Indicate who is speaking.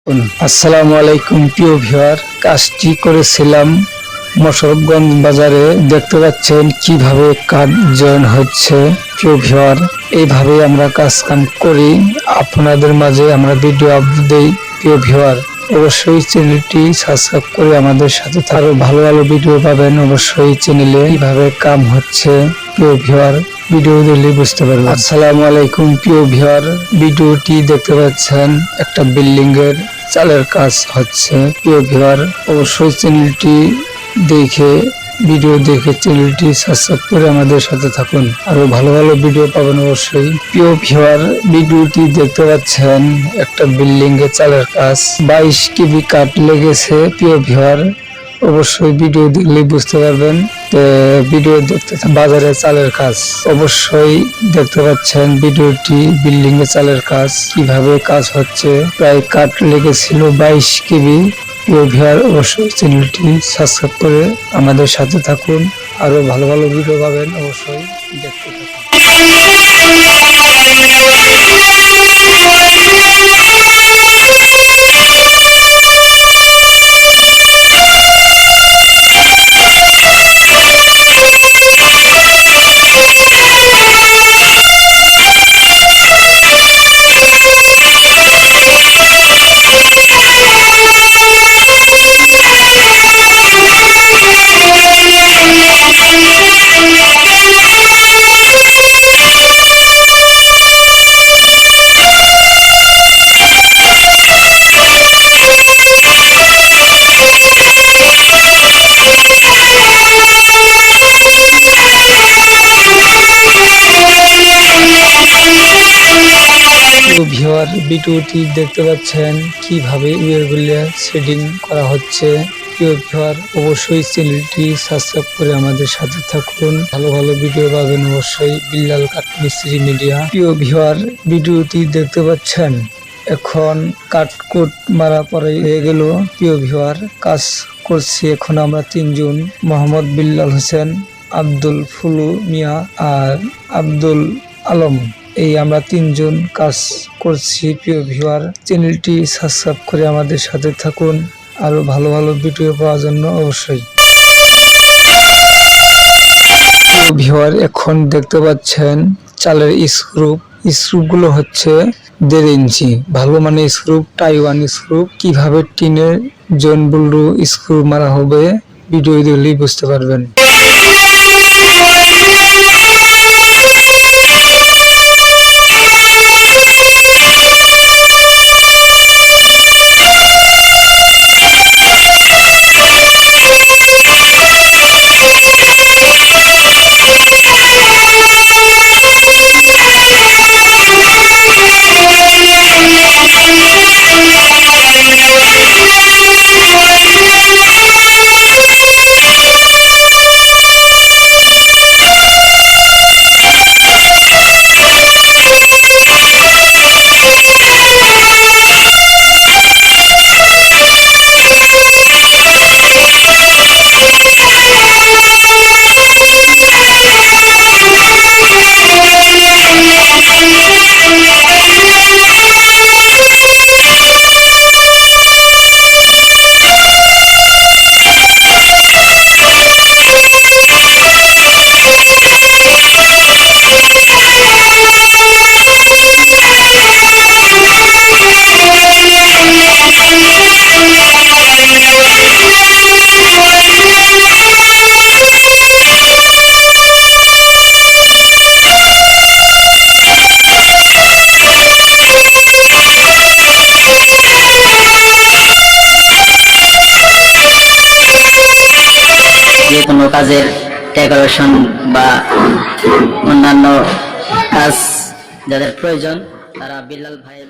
Speaker 1: আসসালামু আলাইকুম প্রিয় ভিউয়ার, কাজটি করেছিলাম মোশাররফগঞ্জ বাজারে। দেখতে পাচ্ছেন কিভাবে কাজ জয়েন হচ্ছে। প্রিয় ভিউয়ার, এইভাবে আমরা কাজ কাম করি, আপনাদের মাঝে আমরা ভিডিও আপলোড দেই। প্রিয় ভিউয়ার, অবশ্যই চ্যানেলটি সাবস্ক্রাইব করে আমাদের সাথে আরো ভালো ভালো ভিডিও পাবেন। অবশ্যই চ্যানেলে কিভাবে কাম হচ্ছে প্রিয় ভিউয়ার ভিডিও দেখলে বুঝতে পারবেন। আসসালামু আলাইকুম প্রিয় ভিউয়ার, ভিডিওটি দেখতে পাচ্ছেন একটা বিল্ডিং এর চালের কাজ হচ্ছে। প্রিয় ভিউয়ার, অবশ্যই চ্যানেলটি ভিডিও দেখে চ্যানেলটি সাবস্ক্রাইব করে আমাদের সাথে থাকুন, আরো ভালো ভালো ভিডিও পাবেন অবশ্যই। প্রিয় ভিউয়ার, ভিডিওটি দেখতে পাচ্ছেন একটা বিল্ডিং এর চালের কাজ, 22 কেবি কাঠ লেগেছে। প্রিয় ভিউয়ার, অবশ্যই ভিডিও দেখলে বুঝতে পারবেন। ভিডিও দেখতে বাজারে চালের কাজ, অবশ্যই দেখতে পাচ্ছেন ভিডিওটি বিল্ডিং এ চালের কাজ কিভাবে কাজ হচ্ছে। প্রায় কাঠ লেগেছিল 22 কেবি। প্রিয় ভিউয়ার, অবশ্যই চ্যানেলটি সাবস্ক্রাইব করে আমাদের সাথে থাকুন, আরো ভালো ভালো ভিডিও পাবেন। অবশ্যই দেখতে থাকুন। ভিউয়ার, ভিডিওটি দেখতে পাচ্ছেন কিভাবে ওয়্যারগুলো সেটিং করা হচ্ছে। প্রিয় ভিউয়ার, অবশ্যই চ্যানেলটি সাবস্ক্রাইব করে আমাদের সাথে থাকুন, ভালো ভালো ভিডিও পাবেন অবশ্যই। বিল্লাল কাঠমিস্ত্রি মিডিয়া। প্রিয় ভিউয়ার, ভিডিওটি দেখতে পাচ্ছেন এখন কাটকুট মারা পরে হয়ে গেল। প্রিয় ভিউয়ার, কাজ করছি এখন আমরা তিনজন, মোহাম্মদ বিল্লাল হোসেন, আব্দুল ফুলু মিয়া আর আব্দুল আলম। এই আমরা তিনজন কাজ করছি। প্রিয় ভিউয়ার, চ্যানেলটি সাবস্ক্রাইব করে আমাদের সাথে থাকুন, আরো ভালো ভালো ভিডিও পাওয়ার জন্য অবশ্যই। প্রিয় ভিউয়ার, এখন দেখতে পাচ্ছেন চালের স্ক্রুগুলো হচ্ছে 1.5 ইঞ্চি ভালো মানে স্ক্রু, টাইওয়ান স্ক্রু। কিভাবে টিনের জয়েন বল্টু স্ক্রু মারা হবে ভিডিও দেখলেই বুঝতে পারবেন।
Speaker 2: যে কোনো কাজের ডেকোরেশন বা অন্যান্য কাজ যাদের প্রয়োজন তারা বিল্লাল ভাইয়ের